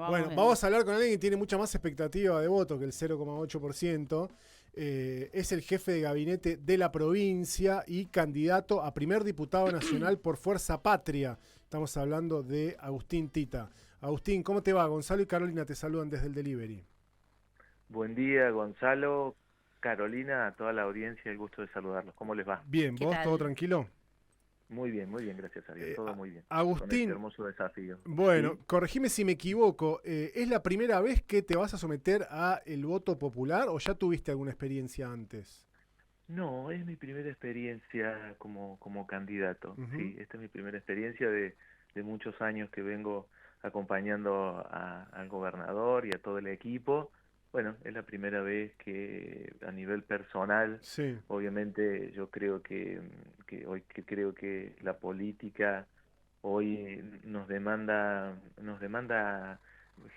Bueno, vamos a hablar con alguien que tiene mucha más expectativa de voto que el 0,8%. Es el jefe de gabinete de la provincia y candidato a primer diputado nacional por Fuerza Patria. Estamos hablando de Agustín Tita. Agustín, ¿cómo te va? Gonzalo y Carolina te saludan desde el delivery. Buen día, Gonzalo, Carolina, a toda la audiencia, el gusto de saludarlos. ¿Cómo les va? Bien, ¿Qué ¿vos todo tal? tranquilo? Muy bien, gracias a Dios, todo muy bien, con este Agustín, hermoso desafío. bueno, ¿Sí? corregime si me equivoco. ¿Es la primera vez que te vas a someter a el voto popular o ya tuviste alguna experiencia antes? No, es mi primera experiencia como candidato, Ujú. sí, esta es mi primera experiencia de muchos años que vengo acompañando al gobernador y a todo el equipo. Bueno, es la primera vez que a nivel personal, Sí, obviamente yo creo que creo que la política hoy nos demanda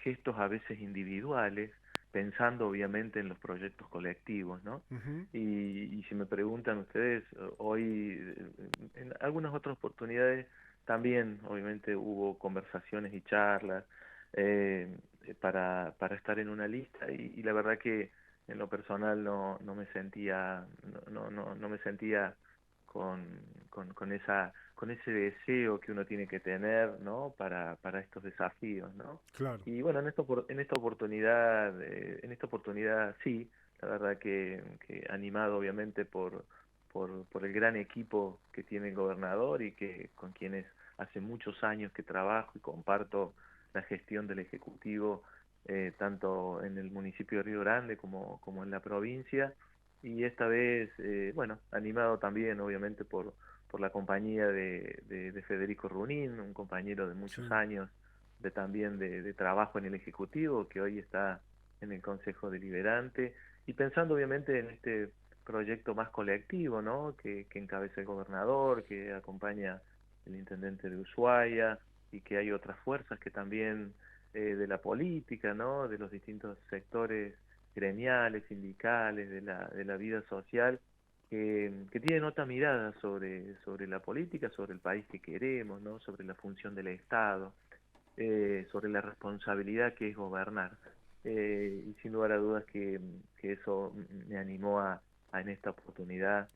gestos a veces individuales, pensando obviamente en los proyectos colectivos, ¿no? ujú, Y si me preguntan ustedes, hoy, en algunas otras oportunidades también, obviamente, hubo conversaciones y charlas para estar en una lista y la verdad que en lo personal no me sentía, no me sentía con ese deseo que uno tiene que tener, ¿no? Para estos desafíos, ¿no? claro. Y bueno, en esta oportunidad sí, la verdad que animado obviamente por el gran equipo que tiene el gobernador y que con quienes hace muchos años que trabajo y comparto la gestión del Ejecutivo, tanto en el municipio de Río Grande como en la provincia. Y esta vez, bueno, animado también obviamente por la compañía de Federico Runín, un compañero de muchos Sí. años también de trabajo en el Ejecutivo, que hoy está en el Consejo Deliberante, y pensando obviamente en este proyecto más colectivo, ¿no? Que encabeza el gobernador, que acompaña el intendente de Ushuaia, y que hay otras fuerzas que también de la política, ¿no? De los distintos sectores gremiales, sindicales, de la vida social, que tienen otra mirada sobre la política, sobre el país que queremos, ¿no? Sobre la función del Estado, sobre la responsabilidad que es gobernar. Y sin lugar a dudas que eso me animó a en esta oportunidad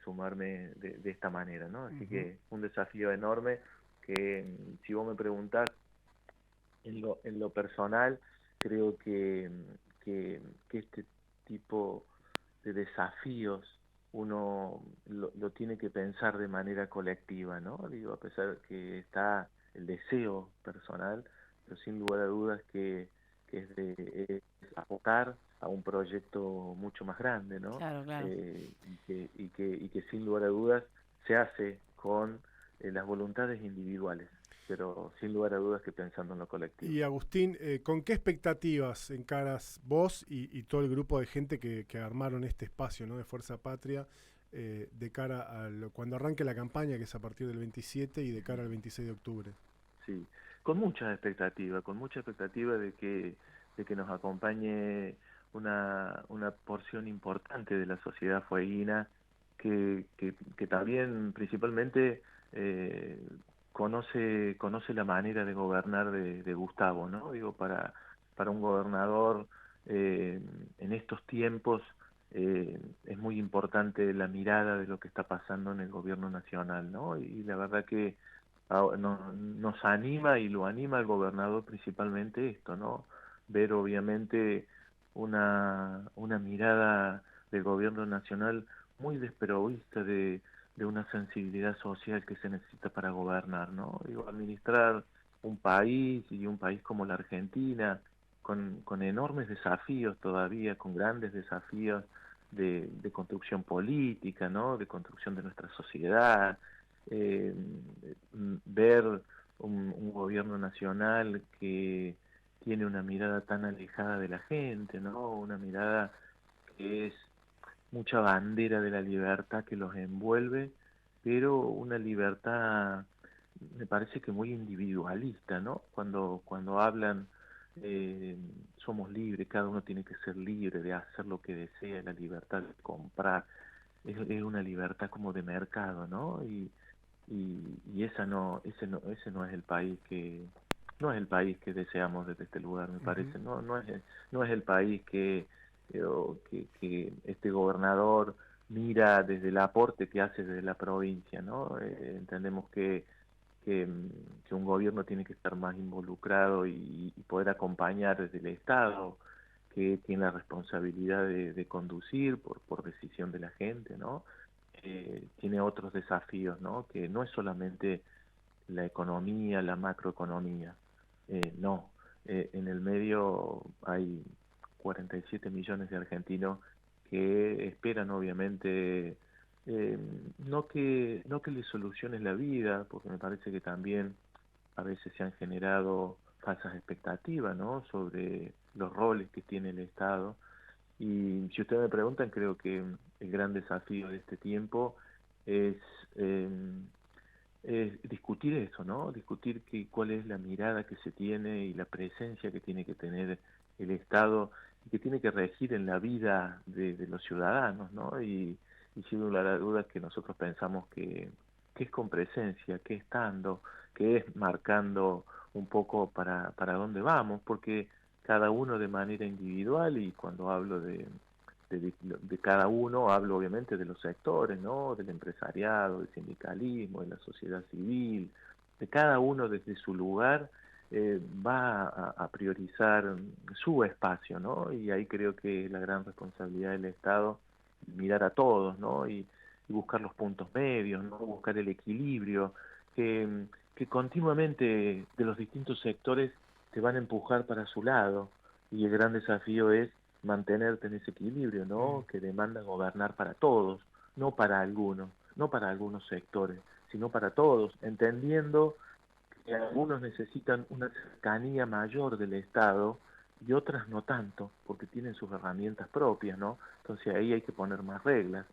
sumarme de esta manera, ¿no? Así Ujú. que un desafío enorme que si vos me preguntás en lo personal, creo que este tipo de desafíos uno lo tiene que pensar de manera colectiva, ¿no? Digo, a pesar que está el deseo personal, pero sin lugar a dudas que es aportar a un proyecto mucho más grande, ¿no? Claro, claro. Y que sin lugar a dudas se hace con las voluntades individuales, pero sin lugar a dudas que pensando en lo colectivo. Y Agustín, ¿con qué expectativas encaras vos y todo el grupo de gente que armaron este espacio, ¿no? De Fuerza Patria de cara a cuando arranque la campaña, que es a partir del 27 y de cara al 26 de octubre? Sí, con mucha expectativa de que nos acompañe una porción importante de la sociedad fueguina que también principalmente eh, conoce la manera de gobernar de Gustavo, ¿no? Digo, para un gobernador eh, en estos tiempos es muy importante la mirada de lo que está pasando en el gobierno nacional, ¿no? Y la verdad que nos anima y lo anima el gobernador principalmente esto, ¿no? Ver obviamente una mirada del gobierno nacional muy desprovista de una sensibilidad social que se necesita para gobernar, ¿no? Digo, administrar un país y un país como la Argentina, con enormes desafíos todavía, con grandes desafíos de construcción política, ¿no? De construcción de nuestra sociedad, eh, ver un gobierno nacional que tiene una mirada tan alejada de la gente, ¿no? Una mirada que es mucha bandera de la libertad que los envuelve, pero una libertad me parece que muy individualista, ¿no? Cuando hablan eh, somos libres, cada uno tiene que ser libre de hacer lo que desea, la libertad de comprar, es una libertad como de mercado, ¿no? Y ese no es el país no es el país que deseamos desde este lugar, me Ujú. parece. No es el país que este gobernador mira desde el aporte que hace desde la provincia, ¿no? Entendemos que un gobierno tiene que estar más involucrado y poder acompañar desde el Estado, que tiene la responsabilidad de conducir por decisión de la gente, ¿no? Tiene otros desafíos, ¿no? Que no es solamente la economía, la macroeconomía, no. En el medio hay 47 millones de argentinos que esperan, obviamente, eh, no que les soluciones la vida, porque me parece que también a veces se han generado falsas expectativas, ¿no? Sobre los roles que tiene el Estado. Y si ustedes me preguntan, creo que el gran desafío de este tiempo es, eh, es discutir eso, ¿no? Discutir cuál es la mirada que se tiene y la presencia que tiene que tener el Estado y que tiene que regir en la vida de los ciudadanos, ¿no? Y sin lugar a dudas que nosotros pensamos que es con presencia, que estando, que es marcando un poco para dónde vamos, porque cada uno de manera individual, y cuando hablo de cada uno, hablo obviamente de los sectores, ¿no? Del empresariado, del sindicalismo, de la sociedad civil, de cada uno desde su lugar va a priorizar su espacio, ¿no? Y ahí creo que la gran responsabilidad del Estado mirar a todos, ¿no? Y buscar los puntos medios, ¿no? Buscar el equilibrio, que continuamente de los distintos sectores te van a empujar para su lado, y el gran desafío es mantenerte en ese equilibrio, Mm. ¿no? Que demanda gobernar para todos, no para algunos, no para algunos sectores, sino para todos, entendiendo que algunos necesitan una cercanía mayor del Estado y otras no tanto, porque tienen sus herramientas propias, ¿no? Entonces ahí hay que poner más reglas.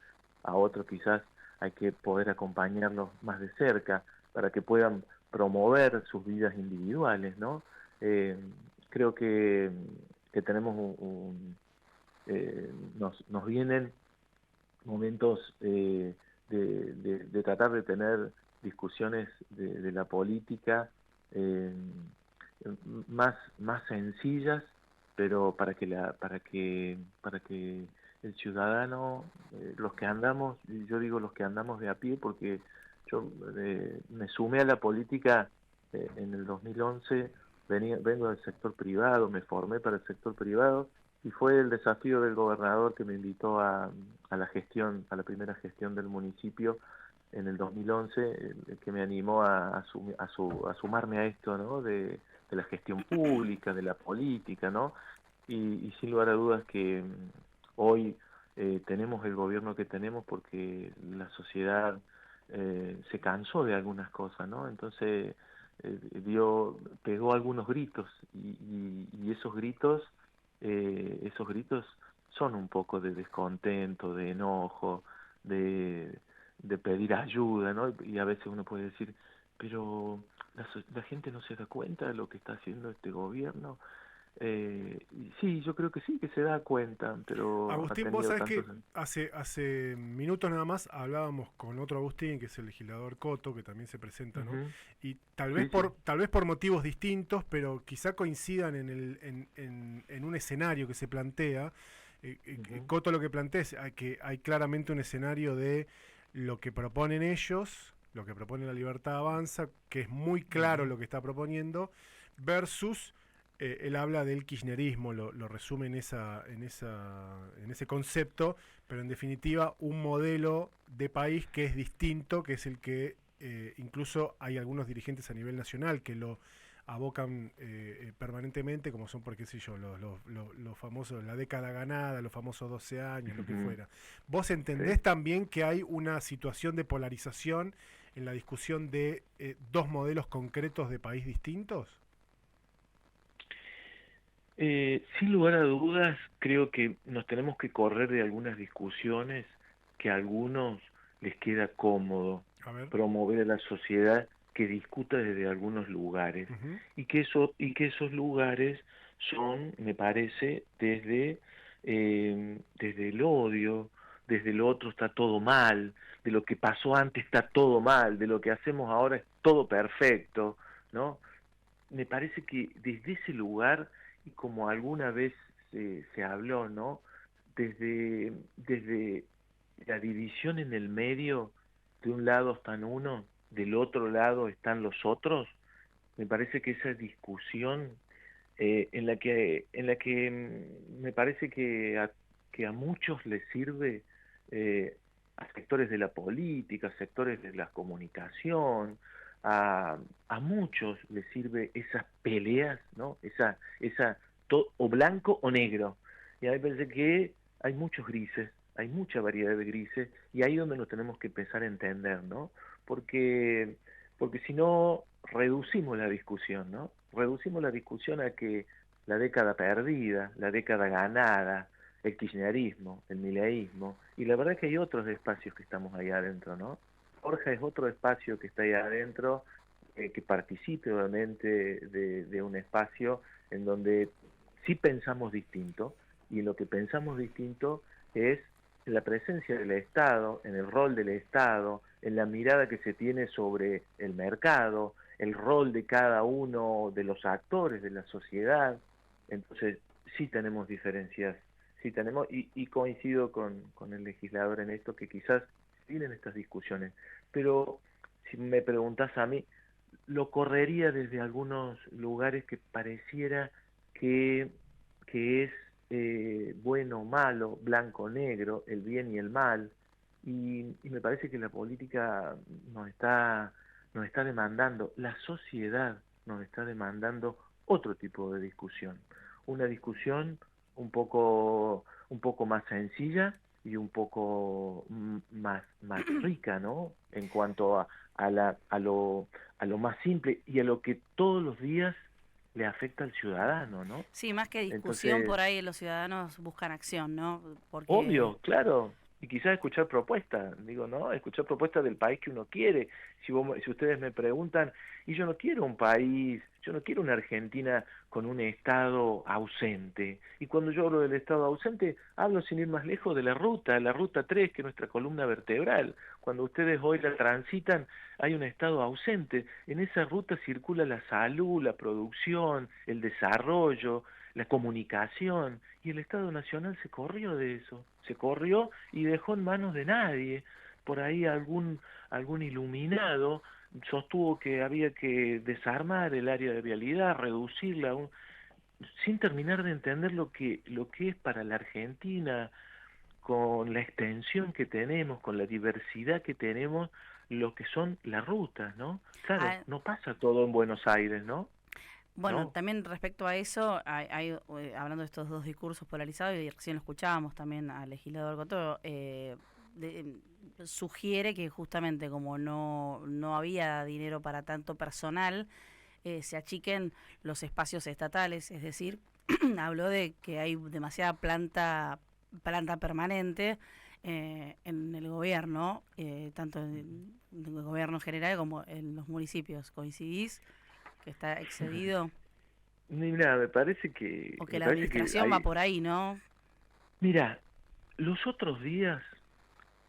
A otros quizás hay que poder acompañarlos más de cerca para que puedan promover sus vidas individuales, ¿no? Eh, Creo que tenemos nos vienen momentos de tratar de tener discusiones de la política eh, más sencillas, pero para que el ciudadano, los que andamos, y yo digo los que andamos de a pie, porque yo me sumé a la política en el 2011, vengo del sector privado, me formé para el sector privado, y fue el desafío del gobernador que me invitó a la gestión, a la primera gestión del municipio en el 2011, que me animó a sumarme a esto, ¿no? De la gestión pública, de la política, ¿no? Y sin lugar a dudas que hoy tenemos el gobierno que tenemos porque la sociedad se cansó de algunas cosas, ¿no? Entonces pegó algunos gritos, y esos gritos son un poco de descontento, de enojo, de, de pedir ayuda, ¿no? Y a veces uno puede decir, pero la gente no se da cuenta de lo que está haciendo este gobierno. Y sí, yo creo que sí, que se da cuenta, pero ha Agustín, vos tenido sabés tantos... que hace minutos nada más hablábamos con otro Agustín, que es el legislador Coto, que también se presenta, ¿no? Ujú. Y Sí, sí. tal vez por motivos distintos, pero quizá coincidan en un escenario que se plantea. Ujú, Coto lo que plantea es que hay claramente un escenario de lo que proponen ellos, lo que propone la Libertad Avanza, que es muy claro ujú. lo que está proponiendo, versus él habla del kirchnerismo, lo resume en ese concepto, pero en definitiva un modelo de país que es distinto, que es el que incluso hay algunos dirigentes a nivel nacional que lo abocan permanentemente, como son, por qué sé yo, los famosos, la década ganada, los famosos 12 años, lo que Ujú. fuera. ¿Vos Sí. entendés también que hay una situación de polarización en la discusión de dos modelos concretos de país distintos? Sin lugar a dudas, creo que nos tenemos que correr de algunas discusiones que a algunos les queda cómodo A ver. promover a la sociedad que discuta desde algunos lugares, Ujú. y que esos lugares son, me parece, desde el odio, desde el otro está todo mal, de lo que pasó antes está todo mal, de lo que hacemos ahora es todo perfecto, ¿no? me parece que desde ese lugar, y como alguna vez se habló, ¿no? Desde la división en el medio, de un lado están uno, del otro lado están los otros, me parece que esa discusión me parece que a muchos les sirve, a sectores de la política, a sectores de la comunicación, a, a muchos les sirve esas peleas, ¿no? O blanco o negro. Y a mí me parece que hay muchos grises, hay mucha variedad de grises, y ahí es donde nos tenemos que empezar a entender, ¿no? Porque, porque si no, reducimos la discusión, ¿no? Reducimos la discusión a que la década perdida, la década ganada, el kirchnerismo, el mileísmo, y la verdad es que hay otros espacios que estamos ahí adentro, ¿no? Borja es otro espacio que está ahí adentro, que participe obviamente de un espacio en donde sí pensamos distinto, y lo que pensamos distinto es en la presencia del Estado, en el rol del Estado, en la mirada que se tiene sobre el mercado, el rol de cada uno de los actores de la sociedad. Entonces, sí tenemos diferencias, sí tenemos, y coincido con el legislador en esto, que quizás tienen estas discusiones, pero si me preguntas a mí, lo correría desde algunos lugares que pareciera que, que es bueno o malo, blanco o negro, el bien y el mal, y me parece que la política nos está demandando, la sociedad nos está demandando otro tipo de discusión, una discusión un poco más sencilla y un poco más rica, ¿no? En cuanto a lo más simple y a lo que todos los días le afecta al ciudadano, ¿no? Sí, más que discusión, Entonces, por ahí los ciudadanos buscan acción, ¿no? Porque obvio, claro, y quizás escuchar propuestas, digo, ¿no? Escuchar propuestas del país que uno quiere. Si ustedes me preguntan, y yo no quiero un país, yo no quiero una Argentina con un Estado ausente. Y cuando yo hablo del Estado ausente, hablo sin ir más lejos de la Ruta 3, que es nuestra columna vertebral. Cuando ustedes hoy la transitan, hay un Estado ausente. En esa ruta circula la salud, la producción, el desarrollo, la comunicación, y el Estado Nacional se corrió de eso, se corrió y dejó en manos de nadie. Por ahí algún iluminado sostuvo que había que desarmar el área de vialidad, reducirla, sin terminar de entender lo que es para la Argentina, con la extensión que tenemos, con la diversidad que tenemos, lo que son las rutas, ¿no? Claro, ah, no pasa todo en Buenos Aires, ¿no? bueno, No. también respecto a eso, hablando de estos dos discursos polarizados, y recién lo escuchábamos también al legislador Cotó, sugiere que justamente como no había dinero para tanto personal, se achiquen los espacios estatales, es decir, habló de que hay demasiada planta permanente en el gobierno, tanto en el gobierno general como en los municipios. ¿Coincidís que está excedido? Mira, O que me la parece que administración va hay, por ahí, ¿no? mira, los otros días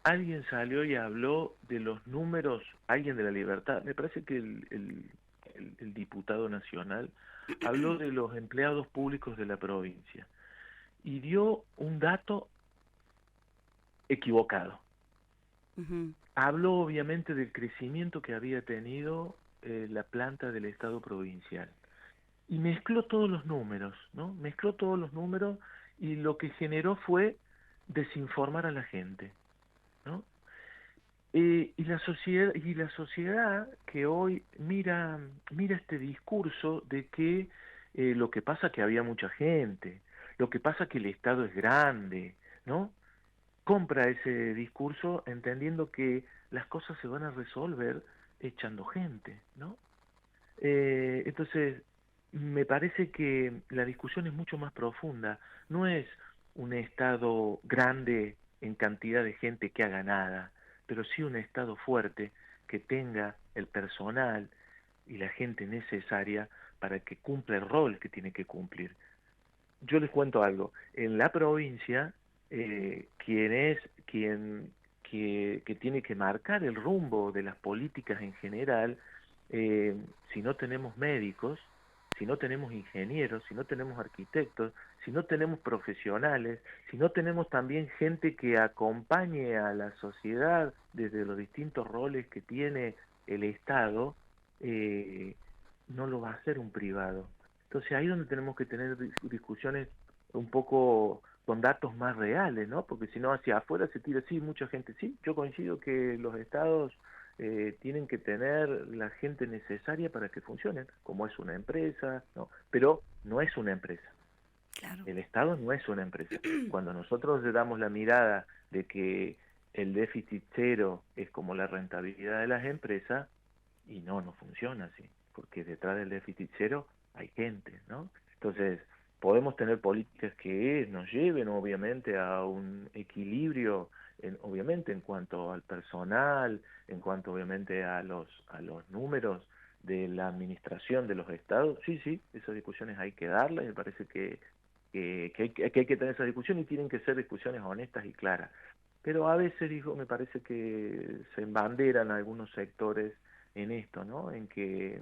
alguien salió y habló de los números, alguien de La Libertad, me parece que el diputado nacional habló de los empleados públicos de la provincia y dio un dato equivocado. Ujú. Habló obviamente del crecimiento que había tenido la planta del Estado provincial y mezcló todos los números, ¿no? Mezcló todos los números y lo que generó fue desinformar a la gente, ¿no? Y la sociedad que hoy mira este discurso de que lo que pasa es que había mucha gente, lo que pasa es que el Estado es grande, ¿no? Compra ese discurso entendiendo que las cosas se van a resolver echando gente, ¿no? Entonces, me parece que la discusión es mucho más profunda. No es un Estado grande en cantidad de gente que haga nada, pero sí un Estado fuerte que tenga el personal y la gente necesaria para que cumpla el rol que tiene que cumplir. Yo les cuento algo. En la provincia, quien es quien que tiene que marcar el rumbo de las políticas en general, si no tenemos médicos, si no tenemos ingenieros, si no tenemos arquitectos, si no tenemos profesionales, si no tenemos también gente que acompañe a la sociedad desde los distintos roles que tiene el Estado, no lo va a hacer un privado. Entonces ahí es donde tenemos que tener discusiones un poco con datos más reales, ¿no? Porque si no hacia afuera se tira, sí, mucha gente, sí, yo coincido que los estados tienen que tener la gente necesaria para que funcionen, como es una empresa, ¿no? Pero no es una empresa. Claro. El Estado no es una empresa. Cuando nosotros le damos la mirada de que el déficit cero es como la rentabilidad de las empresas, y no funciona así, porque detrás del déficit cero hay gente, ¿no? Entonces, podemos tener políticas que nos lleven obviamente a un equilibrio, obviamente en cuanto al personal, en cuanto obviamente a los números de la administración de los estados. Sí, esas discusiones hay que darlas, me parece que hay que tener esa discusión y tienen que ser discusiones honestas y claras. Pero a veces, digo, me parece que se embanderan algunos sectores en esto, ¿no? En que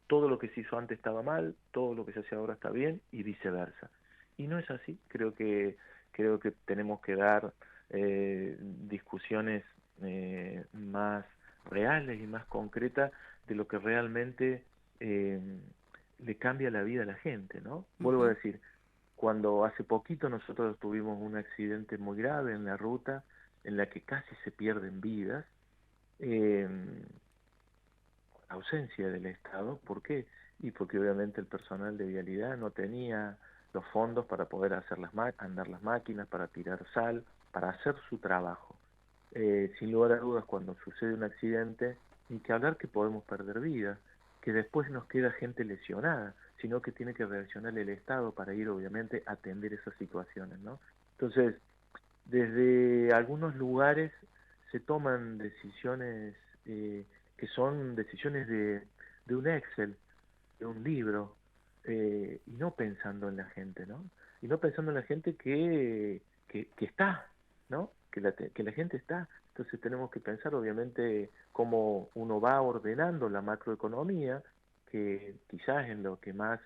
todo lo que se hizo antes estaba mal, todo lo que se hace ahora está bien y viceversa. Y no es así. Creo que tenemos que dar discusiones más reales y más concretas de lo que realmente eh, le cambia la vida a la gente, ¿no? Vuelvo a Ujú. decir, cuando hace poquito nosotros tuvimos un accidente muy grave en la ruta en la que casi se pierden vidas, eh, ausencia del Estado. ¿Por qué? Y porque obviamente el personal de vialidad no tenía los fondos para poder hacer andar las máquinas, para tirar sal, para hacer su trabajo. Sin lugar a dudas, cuando sucede un accidente, ni que hablar que podemos perder vidas, que después nos queda gente lesionada, sino que tiene que reaccionar el Estado para ir obviamente a atender esas situaciones, ¿no? Entonces, desde algunos lugares se toman decisiones que son decisiones de un Excel, de un libro, y no pensando en la gente, ¿no? Y no pensando en la gente que está, ¿no? Que la gente está. Entonces tenemos que pensar, obviamente, cómo uno va ordenando la macroeconomía, que quizás es en lo que más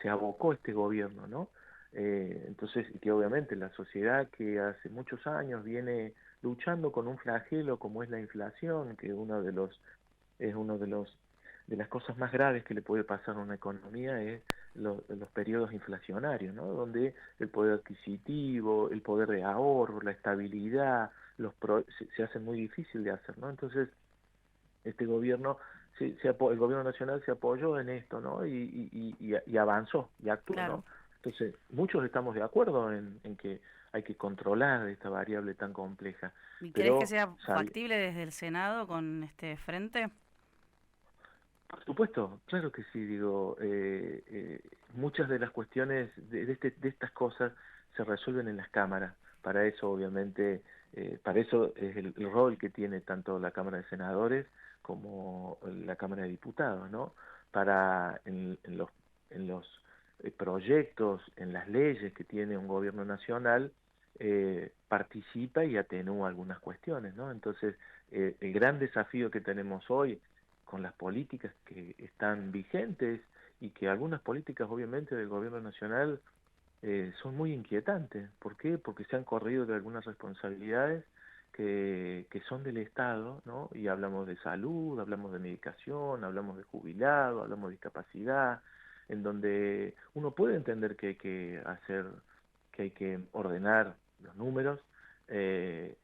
se abocó este gobierno, ¿no? Entonces, que obviamente la sociedad que hace muchos años viene luchando con un flagelo como es la inflación, que es uno de las cosas más graves que le puede pasar a una economía es los periodos inflacionarios, ¿no? Donde el poder adquisitivo, el poder de ahorro, la estabilidad, se hace muy difícil de hacer, ¿no? Entonces, este gobierno, el gobierno nacional se apoyó en esto, ¿no? Y avanzó y actuó, Claro. ¿no? Entonces, muchos estamos de acuerdo en que hay que controlar esta variable tan compleja, ¿Y crees que pero sea factible desde el Senado con este frente? por supuesto, claro que sí, digo, muchas de las cuestiones de estas cosas se resuelven en las cámaras. Para eso, obviamente, para eso es el rol que tiene tanto la Cámara de Senadores como la Cámara de Diputados, ¿no? Para en los proyectos, en las leyes que tiene un gobierno nacional, participa y atenúa algunas cuestiones, ¿no? Entonces, el gran desafío que tenemos hoy con las políticas que están vigentes y que algunas políticas obviamente del gobierno nacional son muy inquietantes. ¿Por qué? Porque se han corrido de algunas responsabilidades que son del Estado, ¿no? Y hablamos de salud, hablamos de medicación, hablamos de jubilado, hablamos de discapacidad, en donde uno puede entender que hay que hacer, que hay que ordenar los números, eh,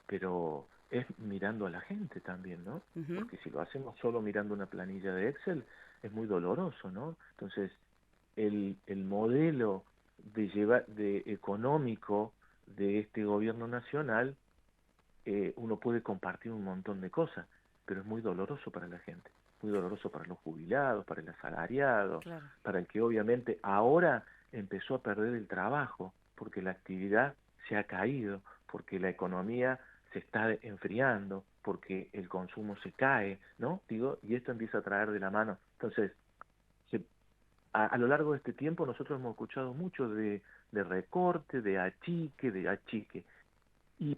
pero es mirando a la gente también, ¿no? Ujú. Porque si lo hacemos solo mirando una planilla de Excel, es muy doloroso, ¿no? Entonces, el modelo de económico de este gobierno nacional, uno puede compartir un montón de cosas, pero es muy doloroso para la gente, muy doloroso para los jubilados, para el asalariado, Claro. para el que obviamente ahora empezó a perder el trabajo, porque la actividad se ha caído, porque la economía se está enfriando, porque el consumo se cae, ¿no? Digo, y esto empieza a traer de la mano. Entonces, se a lo largo de este tiempo nosotros hemos escuchado mucho de recorte, de achique,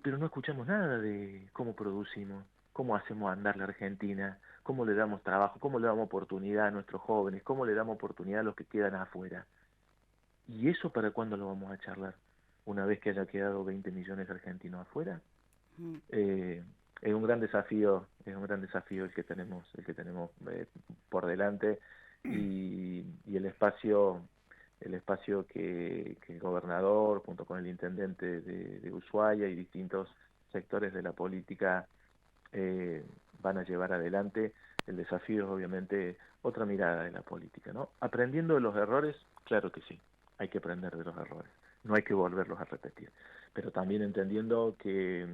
pero no escuchamos nada de cómo producimos, cómo hacemos andar la Argentina, cómo le damos trabajo, cómo le damos oportunidad a nuestros jóvenes, cómo le damos oportunidad a los que quedan afuera. ¿Y eso para cuándo lo vamos a charlar? Una vez que haya quedado 20 millones de argentinos afuera. Es un gran desafío, el que tenemos por delante, y el espacio que el gobernador junto con el intendente de Ushuaia y distintos sectores de la política van a llevar adelante. El desafío es obviamente otra mirada de la política, ¿no? Aprendiendo de los errores, claro que sí, hay que aprender de los errores, no hay que volverlos a repetir, pero también entendiendo que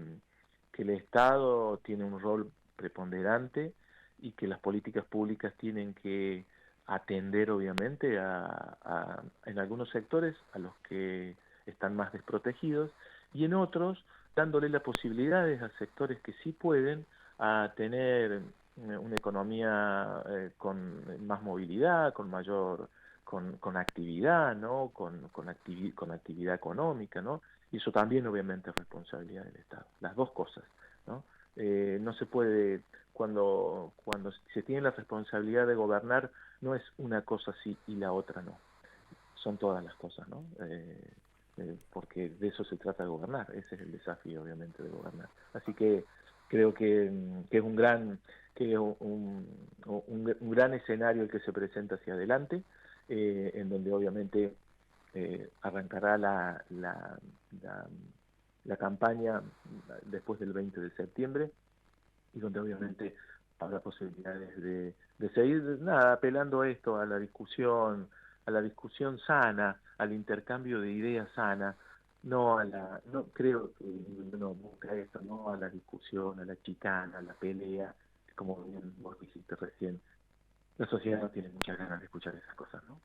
el Estado tiene un rol preponderante y que las políticas públicas tienen que atender obviamente en algunos sectores a los que están más desprotegidos, y en otros dándole las posibilidades a sectores que sí pueden a tener una economía con más movilidad, con actividad, ¿no? con actividad económica, ¿no? Y eso también obviamente es responsabilidad del Estado, las dos cosas, ¿no? No se puede, cuando se tiene la responsabilidad de gobernar, no es una cosa sí y la otra no, son todas las cosas, ¿no? Porque de eso se trata de gobernar, ese es el desafío obviamente de gobernar. Así que creo que es un gran escenario el que se presenta hacia adelante, en donde obviamente arrancará la campaña después del 20 de septiembre, y donde obviamente habrá posibilidades de seguir apelando a esto, a la discusión sana, al intercambio de ideas sana, no creo que no busca esto, no a la discusión, a la chicana, a la pelea, como bien vos dijiste recién. La sociedad no tiene muchas ganas de escuchar esas cosas, ¿no?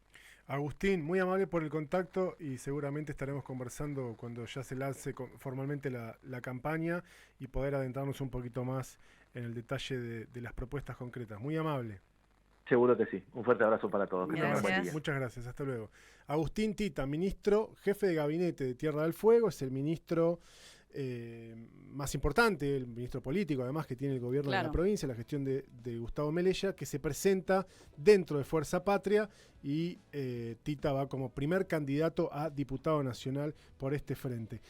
Agustín, muy amable por el contacto, y seguramente estaremos conversando cuando ya se lance formalmente la campaña y poder adentrarnos un poquito más en el detalle de las propuestas concretas. Muy amable. Seguro que sí. Un fuerte abrazo para todos. Muchas gracias. Hasta luego. Agustín Tita, ministro, jefe de gabinete de Tierra del Fuego, es el ministro más importante, el ministro político además que tiene el gobierno de la provincia, la gestión de Gustavo Melella, que se presenta dentro de Fuerza Patria, y Tita va como primer candidato a diputado nacional por este frente.